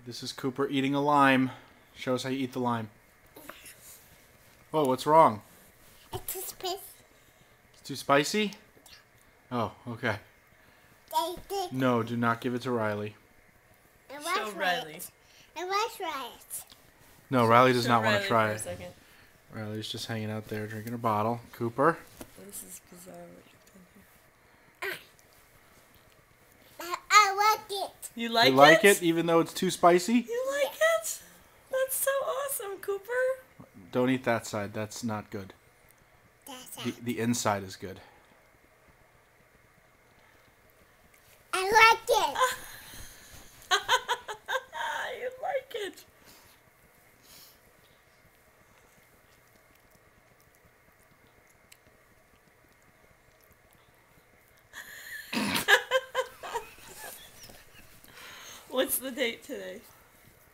This is Cooper eating a lime. Show us how you eat the lime. Oh, what's wrong? It's too spicy. It's too spicy? Oh, okay. No, do not give it to Riley. Show Riley. I want to try it. No, Riley does Show not want Riley to try for a it. second. Riley's just hanging out there drinking a bottle. Cooper? This is bizarre what you've done here. I like it. You like it? You like it even though it's too spicy? You like it? That's so awesome, Cooper. Don't eat that side. That's not good. The inside is good. I like it. You like it. What's the date today?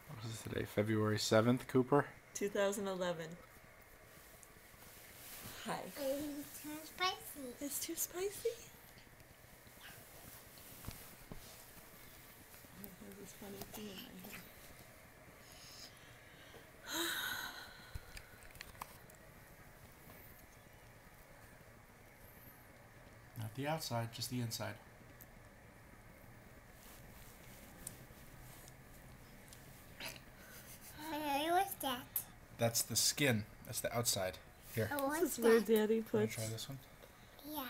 What is today? February 7th, Cooper? 2011. Hi. It's too spicy. It's too spicy? There's this funny thing in my hair. Not the outside, just the inside. What's that? That's the skin. That's the outside. Here. What's This is where that? Daddy Want to puts... try this one? Yeah.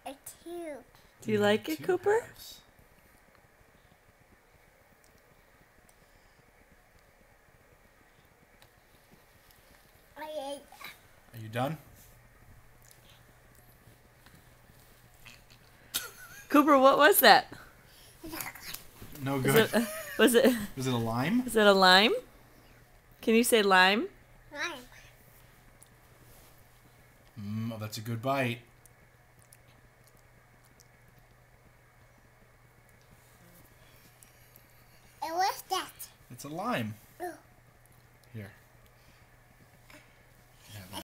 It's huge. Do you like it, Two Cooper? halves. Are you done? Cooper, what was that? No Is good. it, was it Is it a lime? is it a lime? Can you say lime? Lime. Oh, that's a good bite. And what's that? It's a lime. Oh. Here.